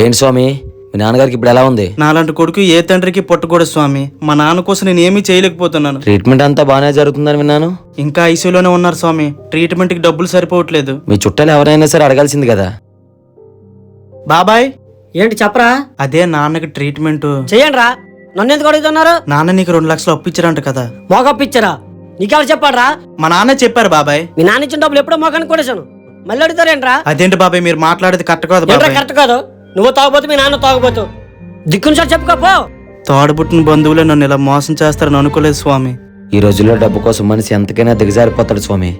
ఏంటి స్వామి, మీ నాన్నగారికి ఇప్పుడు ఎలా ఉంది? నాలాంటి కొడుకు ఏ తండ్రికి పుట్టకూడదు స్వామి. మా నాన్న కోసం నేను ఏమీ చేయలేకపోతున్నాను. ట్రీట్మెంట్ అంతా బాగానే జరుగుతుందని విన్నాను. ఇంకా ఐసీయూలోనే ఉన్నారు స్వామి. ట్రీట్మెంట్కి డబ్బులు సరిపోవట్లేదు. మీ చుట్టాలు ఎవరైనా సరే అడగాల్సింది కదా. బాబాయ్, ఏంటి చెప్పరా? అదే నాన్నకి ట్రీట్మెంట్ చెయ్యండి రా. నన్ను ఎందుకు అడుగుతున్నారు? నాన్న నీకు 2 లక్షలు అప్పిచ్చారంట కదా. మోగప్పిచ్చరా? నీకెవరు చెప్పాడ్రా? మా నాన్నే చెప్పారు బాబాయ్. మీ నాన్న ఇచ్చిన డబ్బులు ఎప్పుడో మోకానికి కొడేశాను. మళ్ళీ అడుగుతారేంట్రా? అదేంటి బాబాయ్, మీరు మాట్లాడేది కరెక్ట్ కాదు ఏంట్రా బాబాయ్. కరెక్ట్ కాదు? నువ్వు తాగబోతు, మీ నాన్న తాగబోతు. దిక్కుని సార్ చెప్పుకోపో. తోడబుట్టిన బంధువులే నన్ను ఇలా మోసం చేస్తారని అనుకోలేదు స్వామి. ఈ రోజుల్లో డబ్బు కోసం మనిషి ఎంతకైనా దిగజారిపోతాడు స్వామి.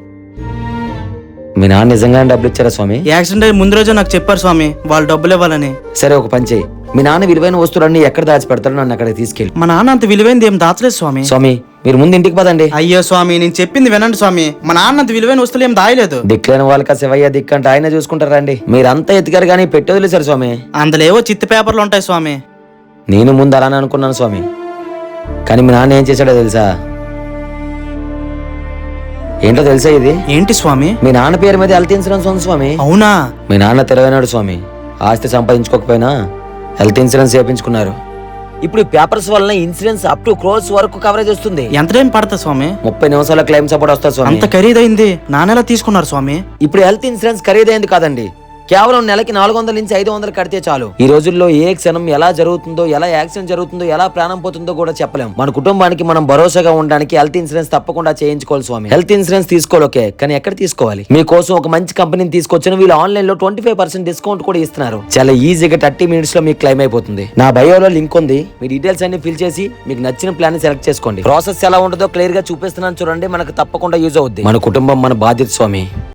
మీ నాన్న నిజంగానే డబ్బులు ఇచ్చారా స్వామి? యాక్సిడెంట్ అయ్యి ముందు రోజే నాకు చెప్పారు స్వామి వాళ్ళు డబ్బులు ఇవ్వాలని. సరే ఒక పని చేయి, మీ నాన్న విలువైన వస్తువులన్నీ ఎక్కడ దాచి పెడతారో నన్ను అక్కడికి తీసుకెళ్ళి. మా నాన్న అంత విలువైంది ఏం దాచలేదు స్వామి. స్వామి మీరు ముందు ఇంటికి పదండి. అయ్యో స్వామి, నేను చెప్పింది వినండి స్వామి. మా నాన్న అంత విలువైన వస్తువులు ఏం దాయలేదు. దిక్కులేని వాళ్ళకి శివయ్య దిక్కంటే ఆయన చూసుకుంటారండి. మీరంతా ఎతికారు కానీ పెట్టి వదిలేశారు స్వామి. అందులో ఏవో చిత్తి పేపర్లు ఉంటాయి స్వామి. నేను ముందు అలానే అనుకున్నాను స్వామి, కానీ మీ నాన్న ఏం చేశాడో తెలుసా? ఏంటో తెలుసా ఇది? ఏంటి స్వామి? మీ నాన్న పేరు మీద హెల్త్ ఇన్సూరెన్స్ ఉంది స్వామి. అవునా? మీ నాన్న తెలివైనాడు స్వామి. ఆస్తి సంపాదించుకోకపోయినా హెల్త్ ఇన్సూరెన్స్ చేయించుకున్నారు. ఇప్పుడు ఈ పేపర్స్ వల్ల ఇన్సూరెన్స్ అప్ టు క్రోర్స్ వరకు కవరేజ్ వస్తుంది. ఎంత టైం పడతా స్వామి? 30 నిమిషాల క్లెయిమ్ సపోర్ట్ వస్తుంది స్వామి. అంత ఖరీదైంది నాన్న ఎలా తీసుకున్నారు స్వామి? ఇప్పుడు హెల్త్ ఇన్సూరెన్స్ ఖరీదైంది కాదండి, కేవలం నెలకి 400 నుంచి 500 కడితే చాలు. ఈ రోజుల్లో ఏ క్షణం ఎలా జరుగుతుందో, ఎలా యాక్సిడెంట్ జరుగుతుందో, ఎలా ప్రాణం పోతుందో కూడా చెప్పలేం. మన కుటుంబానికి మనం భరోసాగా ఉండడానికి హెల్త్ ఇన్సూరెన్స్ తప్పకుండా చేయించుకోవాలి స్వామి. హెల్త్ ఇన్సూరెన్స్ తీసుకోవాలి ఓకే, కానీ ఎక్కడ తీసుకోవాలి? మీకోసం ఒక మంచి కంపెనీని తీసుకొచ్చిన వీళ్ళు ఆన్లైన్ లో 25% డిస్కౌంట్ కూడా ఇస్తున్నారు. చాలా ఈజీగా 30 మినిట్స్ లో మీకు క్లెయిమ్ అయిపోతుంది. నా బయోలో లింక్ ఉంది, మీ డీటెయిల్స్ అన్ని ఫిల్ చేసి మీకు నచ్చిన ప్లాన్ సెలెక్ట్ చేసుకోండి. ప్రాసెస్ ఎలా ఉంటుందో క్లియర్ గా చూపిస్తున్నాను చూడండి, మనకు తప్పకుండా యూజ్ అవుద్ది. మన కుటుంబం మన బాధ్యత స్వామి.